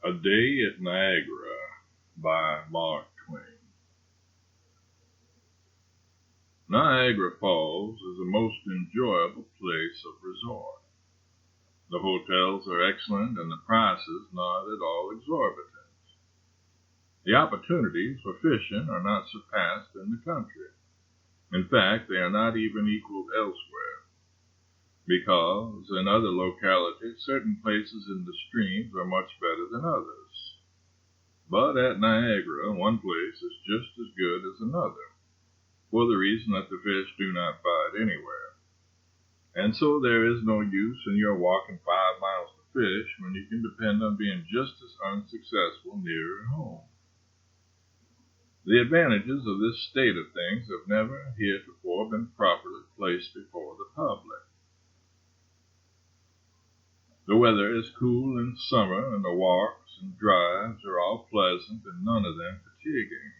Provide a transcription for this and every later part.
A Day at Niagara by Mark Twain. Niagara Falls is a most enjoyable place of resort. The hotels are excellent and the prices not at all exorbitant. The opportunities for fishing are not surpassed in the country. In fact, they are not even equaled elsewhere, because in other localities certain places in the streams are much better than others. But at Niagara, one place is just as good as another, for the reason that the fish do not bite anywhere. And so there is no use in your walking 5 miles to fish when you can depend on being just as unsuccessful nearer home. The advantages of this state of things have never heretofore been properly placed before the public. The weather is cool in summer, and the walks and drives are all pleasant and none of them fatiguing.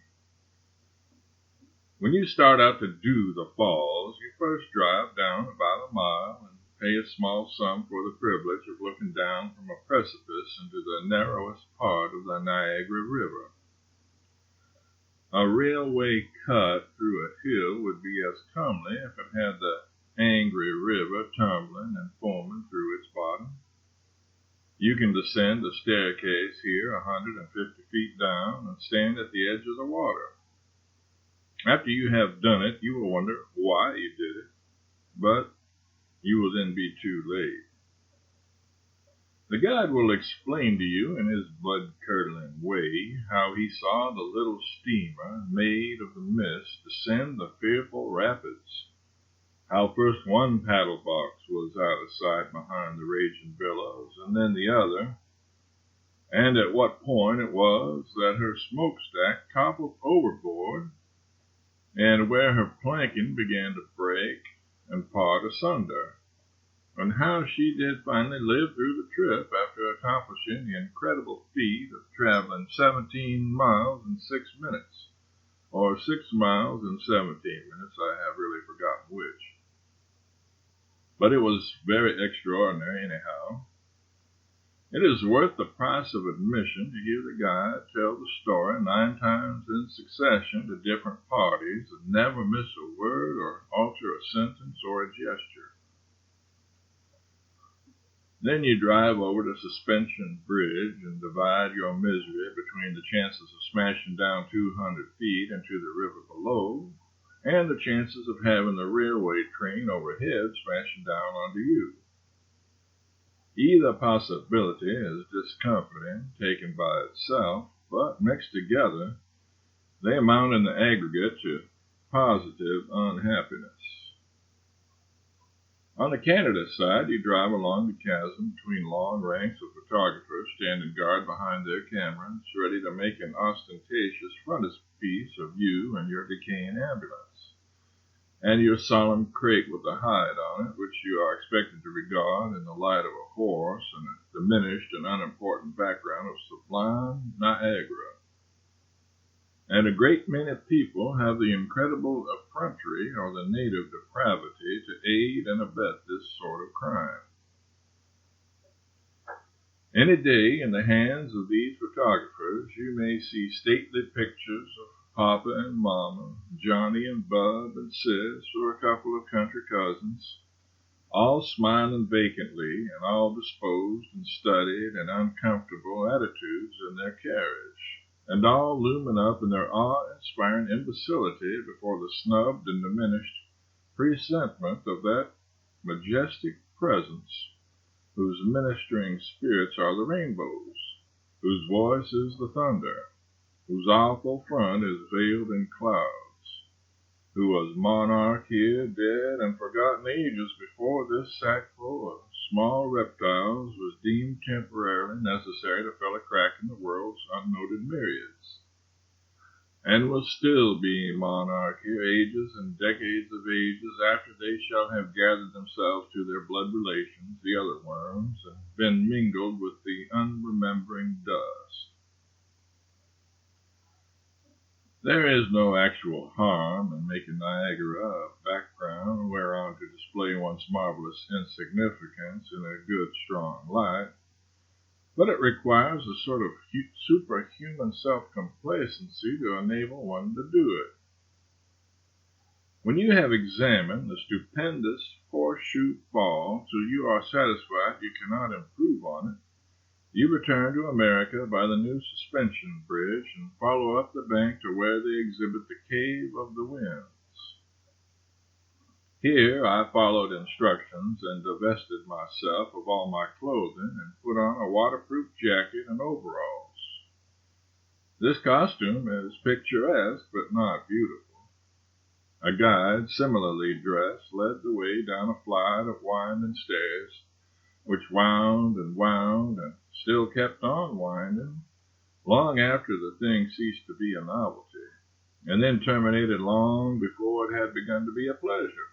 When you start out to do the falls, you first drive down about a mile and pay a small sum for the privilege of looking down from a precipice into the narrowest part of the Niagara River. A railway cut through a hill would be as comely if it had the angry river tumbling and foaming through its bottom. You can descend the staircase here 150 feet down and stand at the edge of the water. After you have done it, you will wonder why you did it, but you will then be too late. The guide will explain to you in his blood-curdling way how he saw the little steamer made of the mist descend the fearful rapids, how first one paddle box was out of sight behind the raging billows, and then the other, and at what point it was that her smokestack toppled overboard, and where her planking began to break and part asunder, and how she did finally live through the trip after accomplishing the incredible feat of traveling 17 miles in 6 minutes, or 6 miles in 17 minutes, I have really forgotten which. But it was very extraordinary anyhow. It is worth the price of admission to hear the guide tell the story 9 times in succession to different parties and never miss a word or alter a sentence or a gesture. Then you drive over to Suspension Bridge and divide your misery between the chances of smashing down 200 feet into the river below and the chances of having the railway train overhead smashing down onto you. Either possibility is discomforting, taken by itself, but mixed together, they amount in the aggregate to positive unhappiness. On the Canada side, you drive along the chasm between long ranks of photographers standing guard behind their cameras, ready to make an ostentatious frontispiece of you and your decaying ambulance, and your solemn crate with a hide on it, which you are expected to regard in the light of a horse and a diminished and unimportant background of sublime Niagara. And a great many people have the incredible effrontery or the native depravity to aid and abet this sort of crime. Any day in the hands of these photographers you may see stately pictures of Papa and Mama, Johnny and Bub and Sis, or a couple of country cousins, all smiling vacantly and all disposed in studied and uncomfortable attitudes in their carriage, and all looming up in their awe-inspiring imbecility before the snubbed and diminished presentment of that majestic presence whose ministering spirits are the rainbows, whose voice is the thunder, whose awful front is veiled in clouds, who was monarch here, dead and forgotten ages before this sackful of small reptiles was deemed temporarily necessary to fill a crack in the world's unnoted myriads, and will still be monarch here ages and decades of ages after they shall have gathered themselves to their blood relations, the other worms, and been mingled with the unremembering dust. There is no actual harm in making Niagara a background whereon to display one's marvelous insignificance in a good, strong light, but it requires a sort of superhuman self-complacency to enable one to do it. When you have examined the stupendous Horseshoe Fall till you are satisfied you cannot improve on it, you return to America by the new suspension bridge and follow up the bank to where they exhibit the Cave of the Winds. Here I followed instructions and divested myself of all my clothing and put on a waterproof jacket and overalls. This costume is picturesque but not beautiful. A guide, similarly dressed, led the way down a flight of winding stairs, which wound and still kept on winding, long after the thing ceased to be a novelty, and then terminated long before it had begun to be a pleasure.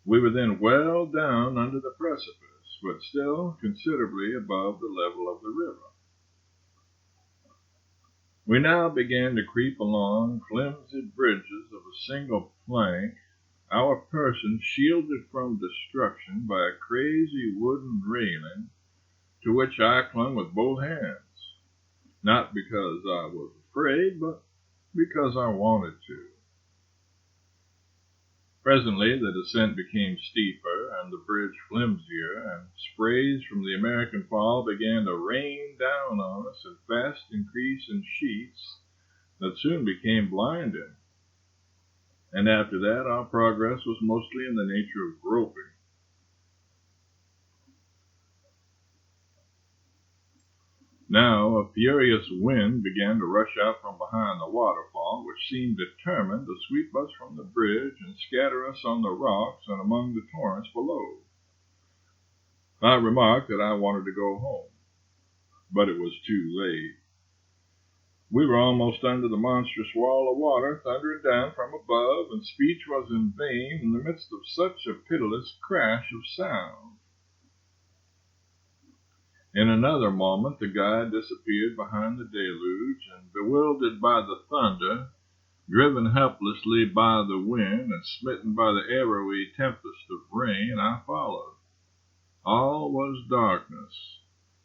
We were then well down under the precipice, but still considerably above the level of the river. We now began to creep along flimsy bridges of a single plank, our persons shielded from destruction by a crazy wooden railing to which I clung with both hands, not because I was afraid, but because I wanted to. Presently the descent became steeper and the bridge flimsier, and sprays from the American Fall began to rain down on us in fast increasing sheets that soon became blinding. And after that our progress was mostly in the nature of groping. Now a furious wind began to rush out from behind the waterfall, which seemed determined to sweep us from the bridge and scatter us on the rocks and among the torrents below. I remarked that I wanted to go home, but it was too late. We were almost under the monstrous wall of water thundering down from above, and speech was in vain in the midst of such a pitiless crash of sound. In another moment the guide disappeared behind the deluge, and bewildered by the thunder, driven helplessly by the wind, and smitten by the arrowy tempest of rain, I followed. All was darkness.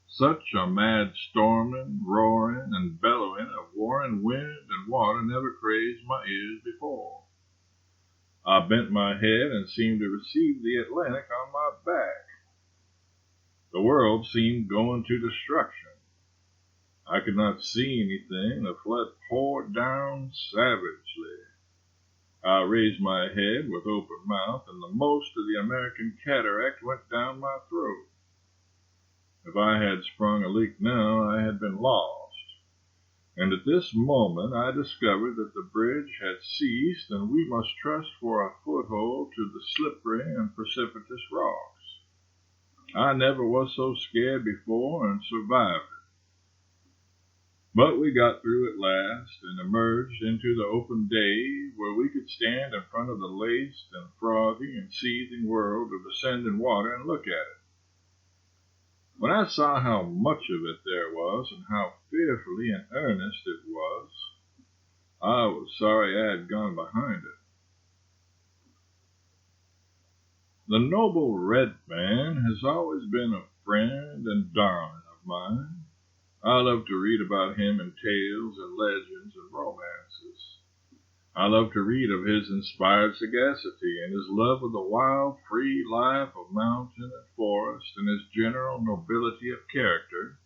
Such a mad storming, roaring, and bellowing of warring wind and water never crazed my ears before. I bent my head and seemed to receive the Atlantic on my back. The world seemed going to destruction. I could not see anything. The flood poured down savagely. I raised my head with open mouth, and the most of the American cataract went down my throat. If I had sprung a leak now, I had been lost. And at this moment I discovered that the bridge had ceased, and we must trust for a foothold to the slippery and precipitous rocks. I never was so scared before and survived it. But we got through at last and emerged into the open day, where we could stand in front of the laced and frothy and seething world of ascending water and look at it. When I saw how much of it there was and how fearfully in earnest it was, I was sorry I had gone behind it. The noble red man has always been a friend and darling of mine. I love to read about him in tales and legends and romances. I love to read of his inspired sagacity and his love of the wild, free life of mountain and forest, and his general nobility of character,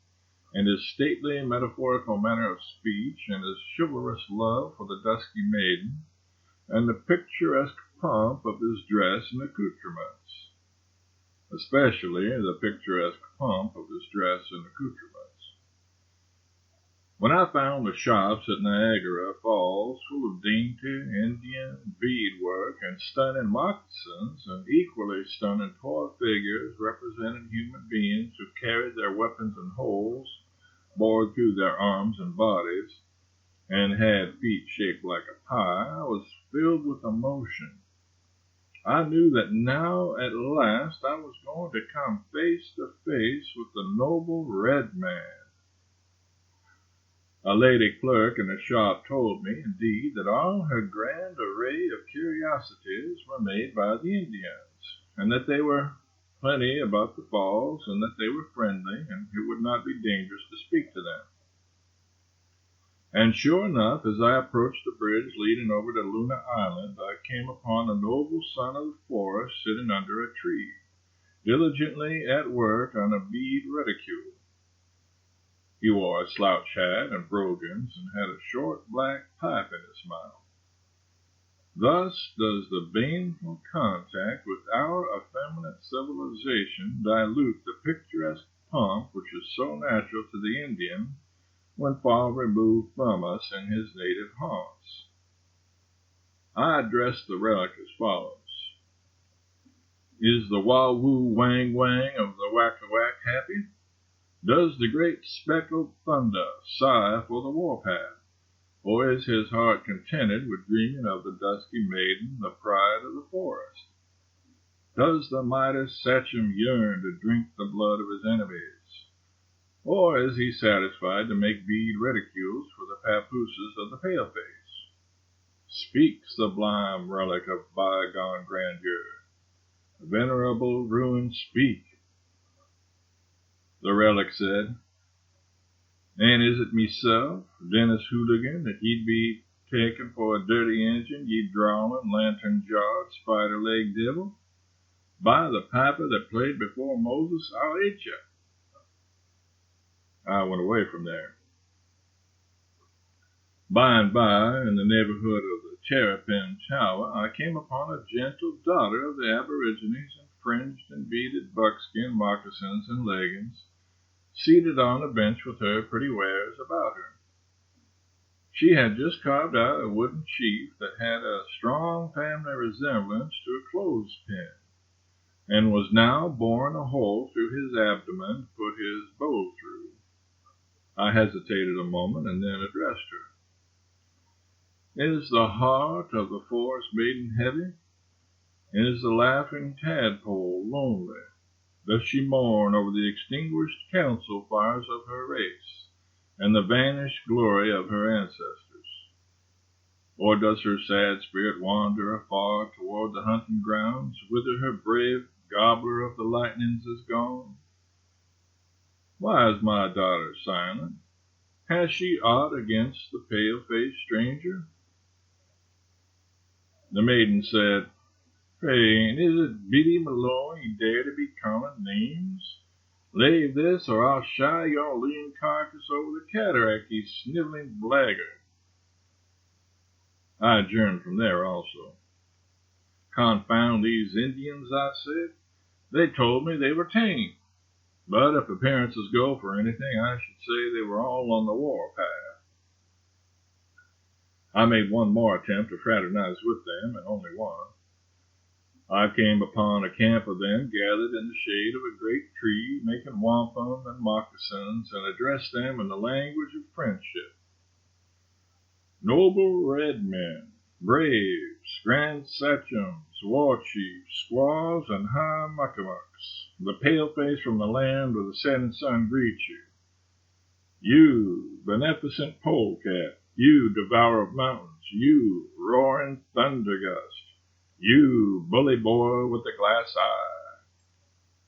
and his stately metaphorical manner of speech, and his chivalrous love for the dusky maiden, and the picturesque pomp of his dress and accoutrements, especially the picturesque pomp of his dress and accoutrements. When I found the shops at Niagara Falls full of dainty Indian beadwork and stunning moccasins, and equally stunning toy figures representing human beings who carried their weapons in holes bored through their arms and bodies, and had feet shaped like a pie, I was filled with emotion. I knew that now at last I was going to come face to face with the noble red man. A lady clerk in the shop told me, indeed, that all her grand array of curiosities were made by the Indians, and that they were plenty about the falls, and that they were friendly, and it would not be dangerous to speak to them. And sure enough, as I approached the bridge leading over to Luna Island, I came upon a noble son of the forest sitting under a tree, diligently at work on a bead reticule. He wore a slouch hat and brogans, and had a short black pipe in his mouth. Thus does the baneful contact with our effeminate civilization dilute the picturesque pomp which is so natural to the Indian when far removed from us in his native haunts. I addressed the relic as follows. Is the wah-woo-wang-wang of the whack-a-whack happy? Does the great speckled thunder sigh for the warpath? Or is his heart contented with dreaming of the dusky maiden, the pride of the forest? Does the mighty sachem yearn to drink the blood of his enemies? Or is he satisfied to make bead reticules for the papooses of the paleface? Speak, sublime relic of bygone grandeur. Venerable ruin, speak. The relic said, And is it meself, Dennis Hooligan, that ye'd be taken for a dirty engine, ye drawlin', lantern-jawed, spider-legged divil? By the piper that played before Moses, I'll eat ye. I went away from there. By and by, in the neighborhood of the Terrapin Tower, I came upon a gentle daughter of the aborigines in fringed and beaded buckskin moccasins and leggings, seated on a bench with her pretty wares about her. She had just carved out a wooden sheath that had a strong family resemblance to a clothespin, and was now boring a hole through his abdomen to put his bow through. I hesitated a moment and then addressed her. Is the heart of the forest maiden heavy? Is the laughing tadpole lonely? Does she mourn over the extinguished council fires of her race, and the vanished glory of her ancestors? Or does her sad spirit wander afar toward the hunting grounds, whither her brave gobbler of the lightnings is gone? Why is my daughter silent? Has she aught against the pale-faced stranger? The maiden said, Pray, and is it Biddy Malone ye dare to be calling names? Lave this, or I'll shy your lean carcass over the cataract, ye sniveling blackguard. I adjourned from there also. Confound these Indians, I said. They told me they were tame. But if appearances go for anything, I should say they were all on the warpath. I made one more attempt to fraternize with them, and only one. I came upon a camp of them gathered in the shade of a great tree, making wampum and moccasins, and addressed them in the language of friendship. Noble red men, braves, grand sachems, war chiefs, squaws, and high muckamucks, the paleface from the land of the setting sun greets you. You, beneficent polecat, you, devourer of mountains, you, roaring thundergust, you, bully boy with the glass eye.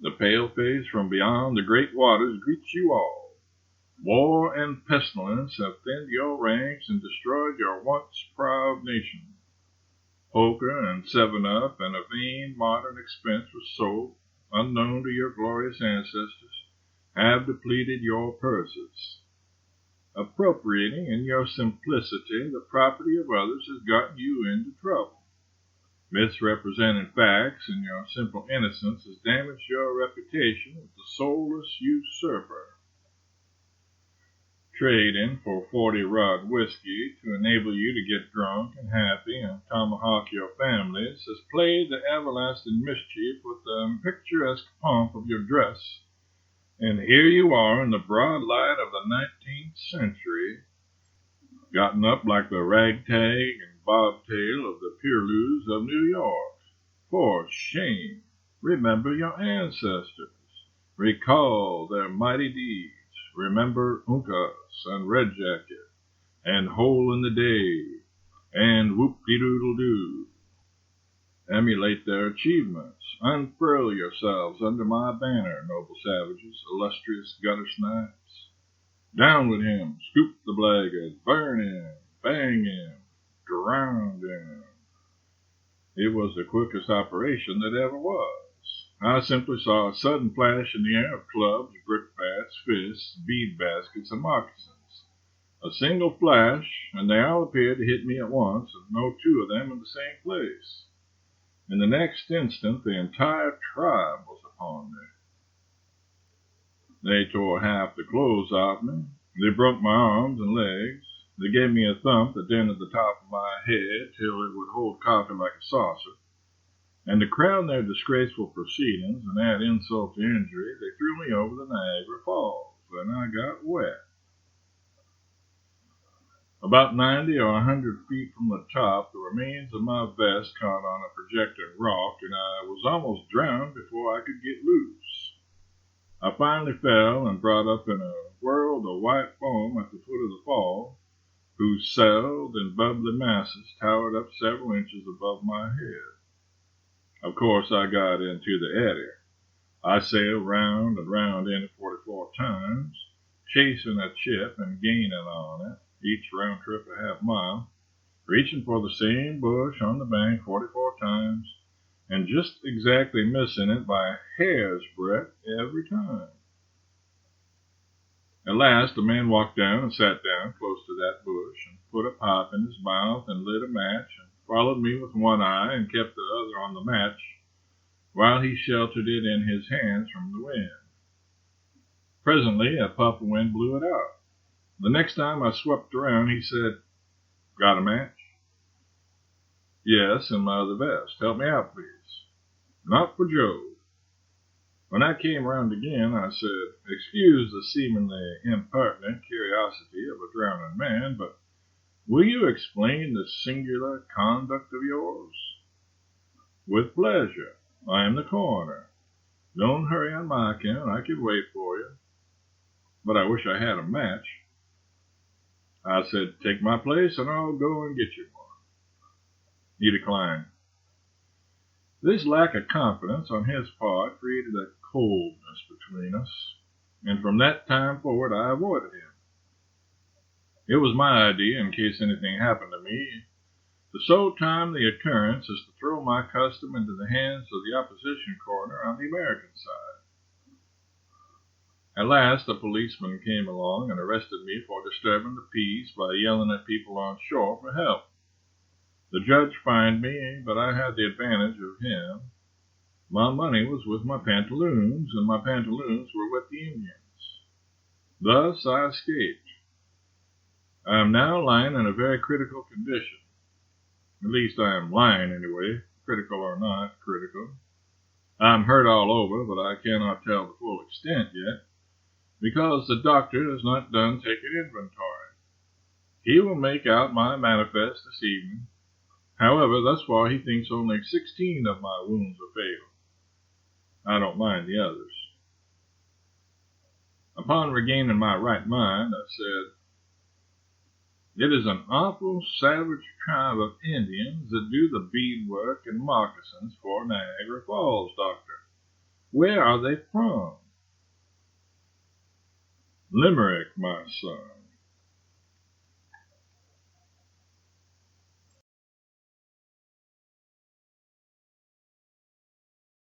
The paleface from beyond the great waters greets you all. War and pestilence have thinned your ranks and destroyed your once proud nation. Poker and 7-Up and a vain modern expense for soap, unknown to your glorious ancestors, have depleted your purses. Appropriating in your simplicity the property of others has gotten you into trouble. Misrepresenting facts in your simple innocence has damaged your reputation as the soulless usurper. Trading for 40-rod whiskey to enable you to get drunk and happy and tomahawk your families has played the everlasting mischief with the picturesque pomp of your dress. And here you are in the broad light of the 19th century, gotten up like the ragtag and bobtail of the Purlus of New York. For shame! Remember your ancestors. Recall their mighty deeds. Remember Uncas and Red Jacket and Hole in the Day and Whoop-de-doodle-doo. Emulate their achievements. Unfurl yourselves under my banner, noble savages, illustrious gutter snipes. Down with him, scoop the blackguard, burn him, bang him, drown him. It was the quickest operation that ever was. I simply saw a sudden flash in the air of clubs, brickbats, fists, bead baskets, and moccasins. A single flash, and they all appeared to hit me at once, and no two of them in the same place. In the next instant, the entire tribe was upon me. They tore half the clothes off me. They broke my arms and legs. They gave me a thump that dented the top of my head till it would hold coffee like a saucer. And to crown their disgraceful proceedings and add insult to injury, they threw me over the Niagara Falls, and I got wet. About 90 or 100 feet from the top, the remains of my vest caught on a projecting rock, and I was almost drowned before I could get loose. I finally fell and brought up in a world of white foam at the foot of the fall, whose celled and bubbly masses towered up several inches above my head. Of course, I got into the eddy. I sailed round and round in it 44 times, chasing a chip and gaining on it, each round trip a half mile, reaching for the same bush on the bank 44 times, and just exactly missing it by a hair's breadth every time. At last, a man walked down and sat down close to that bush and put a pipe in his mouth and lit a match and followed me with one eye and kept the other on the match while he sheltered it in his hands from the wind. Presently, a puff of wind blew it out. The next time I swept around, he said, "Got a match?" "Yes, in my other vest. Help me out, please." "Not for Joe." When I came round again, I said, "Excuse the seemingly impertinent curiosity of a drowning man, but will you explain this singular conduct of yours?" "With pleasure. I am the coroner. Don't hurry on my account. I can wait for you." "But I wish I had a match." I said, "Take my place and I'll go and get you one." He declined. This lack of confidence on his part created a coldness between us, and from that time forward I avoided him. It was my idea, in case anything happened to me, to so time the occurrence as to throw my custom into the hands of the opposition coroner on the American side. At last a policeman came along and arrested me for disturbing the peace by yelling at people on shore for help. The judge fined me, but I had the advantage of him. My money was with my pantaloons, and my pantaloons were with the Indians. Thus I escaped. I am now lying in a very critical condition. At least I am lying anyway, critical or not critical. I am hurt all over, but I cannot tell the full extent yet, because the doctor has not done taking inventory. He will make out my manifest this evening. However, thus far he thinks only 16 of my wounds are fatal. I don't mind the others. Upon regaining my right mind, I said, "It is an awful savage tribe of Indians that do the beadwork and moccasins for Niagara Falls, Doctor. Where are they from?" "Limerick, my son.